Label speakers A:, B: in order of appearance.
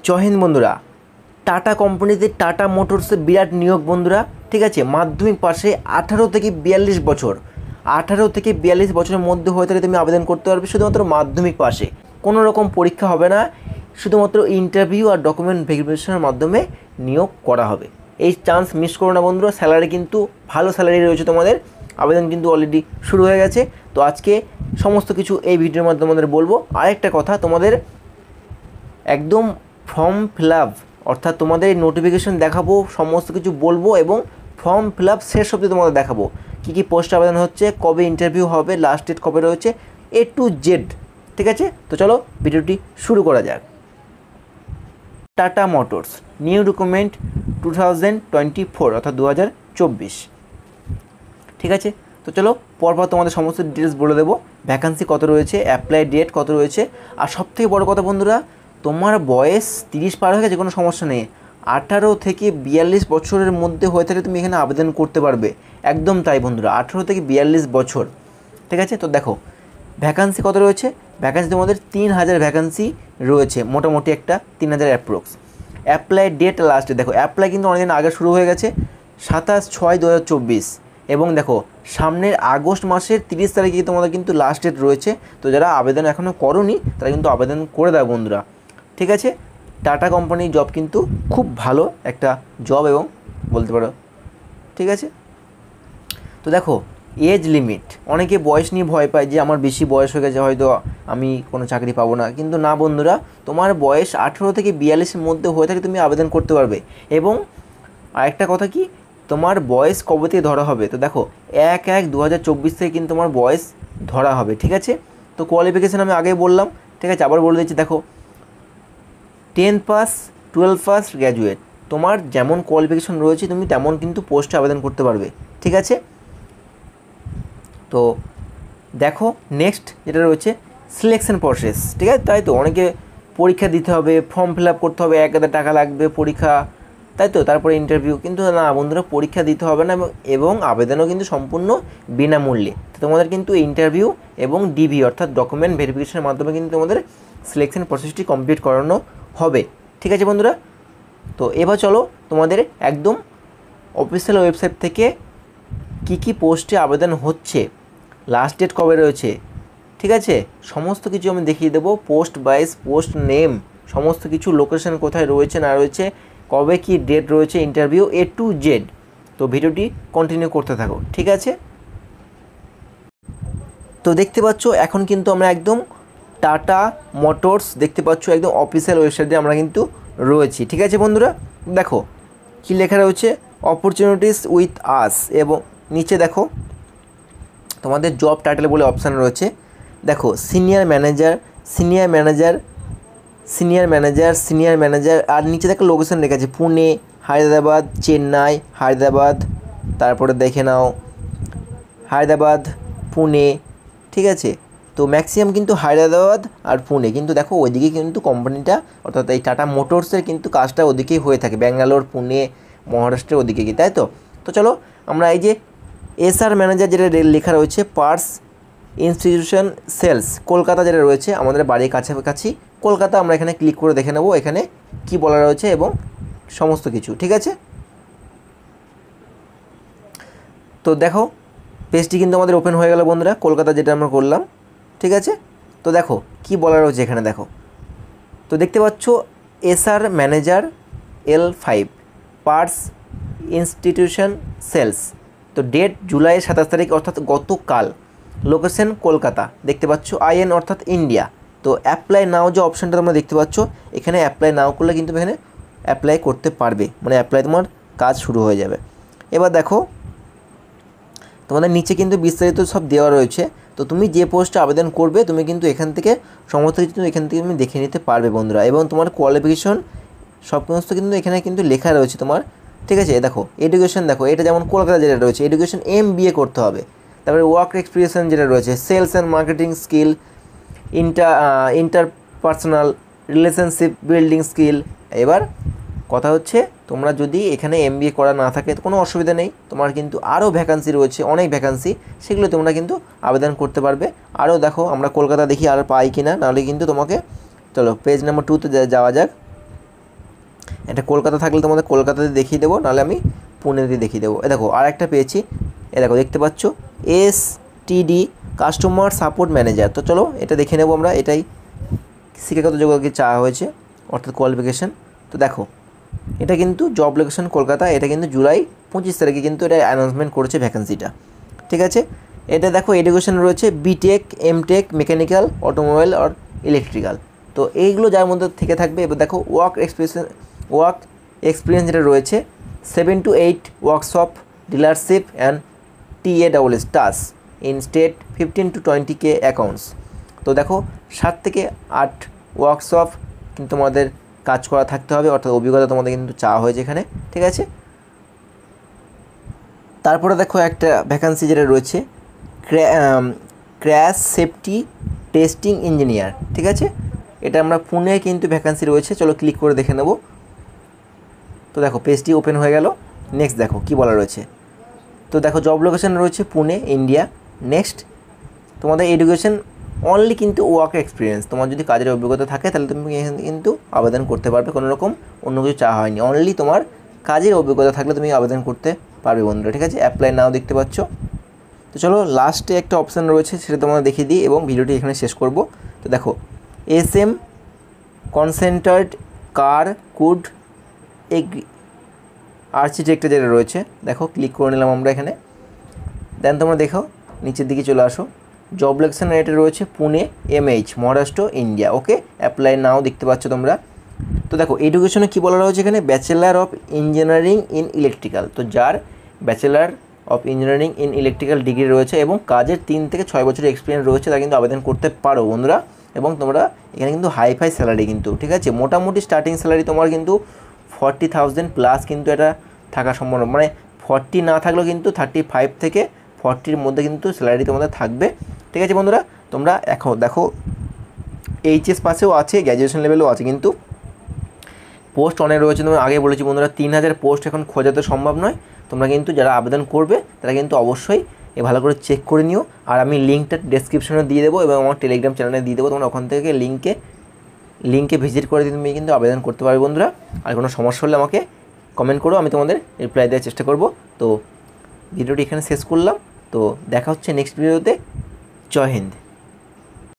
A: জয় হিন্দ বন্ধুরা। টাটা কোম্পানিতে টাটা মোটরসে বিরাট নিয়োগ বন্ধুরা। ঠিক আছে, মাধ্যমিক পাশে 18 থেকে 42 বছর, 18 থেকে 42 বছরের মধ্যে হয়ে থাকে তুমি আবেদন করতে পারবে শুধুমাত্র মাধ্যমিক পাশে। কোনো রকম পরীক্ষা হবে না, শুধুমাত্র ইন্টারভিউ আর ডকুমেন্ট ভেরিফিকেশনের মাধ্যমে নিয়োগ করা হবে। এই চান্স মিস করো না বন্ধুরা। স্যালারি কিন্তু ভালো স্যালারি রয়েছে তোমাদের। আবেদন কিন্তু অলরেডি শুরু হয়ে গেছে। তো আজকে সমস্ত কিছু এই ভিডিওর মাধ্যমে তোমাদের বলবো। আরেকটা কথা, তোমাদের একদম ফর্ম ফিল আপ অর্থাৎ তোমাদের নোটিফিকেশন দেখাবো, সমস্ত কিছু বলবো এবং ফর্ম ফিল আপ শেষ অবধি তোমাদের দেখাবো কী কী পোস্টে আবেদন হচ্ছে, কবে ইন্টারভিউ হবে, লাস্ট ডেট কবে রয়েছে, A to Z। ঠিক আছে, তো চলো ভিডিওটি শুরু করা যাক। টাটা মোটরস নিউ রিক্রুটমেন্ট 2024 অর্থাৎ 2024। ঠিক আছে, তো চলো পরপর তোমাদের সমস্ত ডিটেলস বলে দেবো। ভ্যাকান্সি কত রয়েছে, অ্যাপ্লাই ডেট কত রয়েছে, আর সবথেকে বড় কথা বন্ধুরা, তোমার বয়স 30 পার হয়ে গেছে কোনো সমস্যা নেই। 18 থেকে 42 বছরের মধ্যে হয়ে থাকলে তুমি এখানে আবেদন করতে পারবে। একদম তাই বন্ধুরা, 18 থেকে 42 বছর। ঠিক আছে, তো দেখো ভ্যাকান্সি কত রয়েছে। ভ্যাকান্সি তোমাদের 3000 ভ্যাকান্সি রয়েছে, মোটামুটি একটা 3000 অ্যাপ্রক্স। অ্যাপ্লাই ডেট লাস্টে দেখো, অ্যাপ্লাই কিন্তু অনেকদিন আগে শুরু হয়ে গেছে, 27/6/2024। এবং দেখো সামনের আগস্ট মাসের 30 তারিখে তোমাদের কিন্তু লাস্ট ডেট রয়েছে। তো যারা আবেদন এখনও করোনি তারা কিন্তু আবেদন করে দাও বন্ধুরা। ঠিক আছে, টাটা কোম্পানির জব কিন্তু খুব ভালো একটা জব এবং বলতে পারো। ঠিক আছে, তো দেখো এজ লিমিট, অনেকে বয়স নিয়ে ভয় পায় যে আমার বেশি বয়স হয়ে গেছে, হয়তো আমি কোনো চাকরি পাবো না। কিন্তু না বন্ধুরা, তোমার বয়স 18 থেকে 42-এর মধ্যে হয়ে থাকে তুমি আবেদন করতে পারবে। এবং আরেকটা কথা কি, তোমার বয়স কবে থেকে ধরা হবে, তো দেখো 1/1/2024 থেকে কিন্তু তোমার বয়স ধরা হবে। ঠিক আছে, তো কোয়ালিফিকেশান আমি আগেই বললাম। ঠিক আছে, আবার বলে দিচ্ছি, দেখো 10 পাস, 12 পাস, গ্র্যাজুয়েট, তোমার যেমন কোয়ালিফিকেশন রয়েছে তুমি তেমন কিন্তু পোস্টে আবেদন করতে পারবে। ঠিক আছে, তো দেখো নেক্সট যেটা রয়েছে সিলেকশন প্রসেস। ঠিক আছে, তাই তো অনেকে পরীক্ষা দিতে হবে, ফর্ম ফিল আপ করতে হবে, 1000 টাকা লাগবে পরীক্ষা, তাই তো, তারপরে ইন্টারভিউ। কিন্তু না বন্ধুরা, পরীক্ষা দিতে হবে না এবং আবেদনও কিন্তু সম্পূর্ণ বিনামূল্যে। তো তোমাদের কিন্তু ইন্টারভিউ এবং ডিভি অর্থাৎ ডকুমেন্ট ভেরিফিকেশনের মাধ্যমে কিন্তু তোমাদের সিলেকশন প্রসেসটি কমপ্লিট করানো হবে। ঠিক আছে বন্ধুরা, তো এবার চলো তোমাদের একদম অফিসিয়াল ওয়েবসাইট থেকে কী কী পোস্টে আবেদন হচ্ছে, লাস্ট ডেট কবে রয়েছে, ঠিক আছে, সমস্ত কিছু আমি দেখিয়ে দেবো। পোস্ট ওয়াইজ, পোস্ট নেম, সমস্ত কিছু, লোকেশন কোথায় রয়েছে না রয়েছে, কবে কি ডেট রয়েছে, ইন্টারভিউ A to Z। তো ভিডিওটি কন্টিনিউ করতে থাকো। ঠিক আছে, তো দেখতে পাচ্ছ এখন কিন্তু আমরা একদম টাটা মোটরস দেখতে পাচ্ছ একদম অফিসিয়াল ওয়েবসাইটে আমরা কিন্তু রয়েছি। ঠিক আছে বন্ধুরা, দেখো কি লেখা রয়েছে, অপরচুনিটিস উইথ আস, এবং নিচে দেখো তোমাদের জব টাইটেল বলে অপশান রয়েছে। দেখো senior manager, senior manager, senior manager, senior manager, আর নিচে দেখো লোকেশন লেখা আছে পুনে, হায়দ্রাবাদ, চেন্নাই, হায়দ্রাবাদ, তারপরে দেখে নাও হায়দ্রাবাদ, পুনে। ঠিক আছে, তো ম্যাক্সিমাম কিন্তু হায়দ্রাবাদ আর পুনে, কিন্তু দেখো ওইদিকে কিন্তু কোম্পানিটা অর্থাৎ এই টাটা মোটরসের কিন্তু কাজটা ওদিকেই হয়ে থাকে, ব্যাঙ্গালোর, পুনে, মহারাষ্ট্রের ওদিকে কি, তাই তো। তো চলো আমরা এই যে SR ম্যানেজার যেটা লেখা রয়েছে, পার্স ইনস্টিটিউশন সেলস, কলকাতা যেটা রয়েছে আমাদের বাড়ির কাছাকাছি কলকাতা, আমরা এখানে ক্লিক করে দেখে নেবো এখানে কি বলা রয়েছে এবং সমস্ত কিছু। ঠিক আছে, তো দেখো পেজটি কিন্তু আমাদের ওপেন হয়ে গেল বন্ধুরা, কলকাতা যেটা আমরা করলাম। ঠিক আছে, তো দেখো কি বলা রয়েছে এখানে, দেখো তো দেখতে পাচ্ছ SR ম্যানেজার L5 পার্স ইনস্টিটিউশন সেলস, তো ডেট জুলাই 27 তারিখ অর্থাৎ গতকাল, লোকেশন কলকাতা, দেখতে পাচ্ছ IN অর্থাৎ ইন্ডিয়া। তো অ্যাপ্লাই নাও যে অপশানটা তোমরা দেখতে পাচ্ছ, এখানে অ্যাপ্লাই নাও করলে কিন্তু এখানে অ্যাপ্লাই করতে পারবে, মানে অ্যাপ্লাই তোমার কাজ শুরু হয়ে যাবে। এবার দেখো তোমাদের নিচে কিন্তু বিস্তারিত সব দেওয়া রয়েছে। তো তুমি যে পোস্টে আবেদন করবে তুমি কিন্তু এখান থেকে সমস্ত কিছু এখান থেকে তুমি দেখে নিতে পারবে বন্ধুরা, এবং তোমার কোয়ালিফিকেশন সমস্ত কিন্তু এখানে কিন্তু লেখা রয়েছে তোমার। ঠিক আছে, দেখো এডুকেশন, দেখো এটা যেমন কলকাতা যেটা রয়েছে এডুকেশন MBA করতে হবে। তারপরে ওয়ার্ক এক্সপিরিয়েন্স যেটা রয়েছে, sales and marketing skill, interpersonal relationship building skill. এবার কথা হচ্ছে তোমরা যদি এখানে MBA করা না থাকে কোনো অসুবিধা নেই, তোমার কিন্তু আরও ভ্যাকান্সি রয়েছে, অনেক ভ্যাকান্সি, সেগুলো তোমরা কিন্তু আবেদন করতে পারবে। আরও দেখো আমরা কলকাতা দেখি আর পাই কি না, নাহলে কিন্তু তোমাকে, চলো পেজ নাম্বার 2-তে যাওয়া যাক। এটা কলকাতা থাকলে তোমাদের কলকাতাতে দেখিয়ে দেবো, নাহলে আমি পুনেতে দেখিয়ে দেবো। দেখো আর একটা পেয়েছি, দেখো দেখতে পাচ্ছ STD কাস্টমার সাপোর্ট ম্যানেজার। তো চলো এটা দেখে নেবো আমরা। এটাই শিক্ষাগত যোগ্যতা চাওয়া হয়েছে, অর্থাৎ কোয়ালিফিকেশান। তো দেখো এটা কিন্তু জব লোকেশন কলকাতা, এটা কিন্তু জুলাই 25 তারিখে কিন্তু এটা অ্যানাউন্সমেন্ট করেছে ভ্যাকেন্সিটা, ঠিক আছে। এটা দেখো এডুকেশন রয়েছে BTech MTech মেকানিক্যাল অটোমোবাইল আর ইলেকট্রিক্যাল। তো এইগুলো যার মধ্যে থেকে থাকবে। এবার দেখো ওয়ার্ক এক্সপিরিয়েন্স যেটা রয়েছে 7 to 8 workshop dealership and TAWS task in state 15 to 20K accounts. তো দেখো 7 থেকে 8 ওয়ার্কশপ কিন্তু তোমাদের কাজ করা থাকতে হবে, অর্থাৎ অভিজ্ঞতা তোমাদের কিন্তু চাওয়া হয়েছে এখানে, ঠিক আছে। তারপরে দেখো একটা ভ্যাকান্সি যেটা রয়েছে ক্র্যাশ সেফটি টেস্টিং ইঞ্জিনিয়ার, ঠিক আছে। এটা আমরা পুনে কিন্তু ভ্যাকান্সি রয়েছে, চলো ক্লিক করে দেখে নেব। তো দেখো পেজটি ওপেন হয়ে গেল। নেক্সট দেখো কি বলা রয়েছে। তো দেখো জব লোকেশন রয়েছে পুনে ইন্ডিয়া। নেক্সট তোমাদের এডুকেশন অনলি কিন্তু ওয়ার্ক এক্সপিরিয়েন্স, তোমার যদি কাজের অভিজ্ঞতা থাকে তাহলে তুমি কিন্তু আবেদন করতে পারবে, কোনো রকম অন্য কিছু চাওয়া হয়নি, অনলি তোমার কাজের অভিজ্ঞতা থাকলে তুমি আবেদন করতে পারবে বন্ধুরা, ঠিক আছে। অ্যাপ্লাই নাও দেখতে পাচ্ছ। তো চলো লাস্টে একটা অপশান রয়েছে, সেটা তোমাদের দেখিয়ে দিই এবং ভিডিওটি এখানে শেষ করব। তো দেখো SM কনসেন্ট্রেট কার কুড আর্কিটেক্টে যেটা রয়েছে, দেখো ক্লিক করে নিলাম আমরা এখানে। দেন তোমরা দেখো নিচের দিকে চলে আসো, জব লোকেশন এটা রয়েছে পুনে MH মহারাষ্ট্র ইন্ডিয়া। ওকে অ্যাপ্লাই নাও দেখতে পাচ্ছ তোমরা। তো দেখো এডুকেশনে কী বলা রয়েছে এখানে, bachelor of engineering in electrical. তো যার bachelor of engineering in electrical degree রয়েছে এবং কাজের 3 থেকে 6 বছরের এক্সপিরিয়েন্স রয়েছে, তারা কিন্তু আবেদন করতে পারো বন্ধুরা। এবং তোমরা এখানে কিন্তু হাইফাই স্যালারি কিন্তু, ঠিক আছে, মোটামুটি স্টার্টিং স্যালারি তোমার কিন্তু 40,000 প্লাস কিন্তু এটা থাকা সম্ভব, মানে 40 না থাকলেও কিন্তু 35 থেকে 40-র মধ্যে কিন্তু স্যালারি তোমাদের থাকবে, ঠিক আছে বন্ধুরা। তোমরা এখন দেখো HS পাসেও আছে, গ্র্যাজুয়েশন লেভেলেও আছে, কিন্তু পোস্ট অনেক রয়েছে। তোমরা আগে বলেছি বন্ধুরা 3000 পোস্ট এখন খোঁজা তো সম্ভব নয়। তোমরা কিন্তু যারা আবেদন করবে তারা কিন্তু অবশ্যই ভালো করে চেক করে নিও। আর আমি লিঙ্কটা ডেসক্রিপশনে দিয়ে দেবো এবং আমার টেলিগ্রাম চ্যানেলে দিয়ে দেবো, তোমরা ওখান থেকে লিঙ্কে ভিজিট করে তুমি কিন্তু আবেদন করতে পারবে বন্ধুরা। আর কোনো সমস্যা হলে আমাকে কমেন্ট করো, আমি তোমাদের রিপ্লাই দেওয়ার চেষ্টা করব। তো ভিডিওটি এখানে শেষ করলাম, তো দেখা হচ্ছে নেক্সট ভিডিওতে। জয় হিন্দ।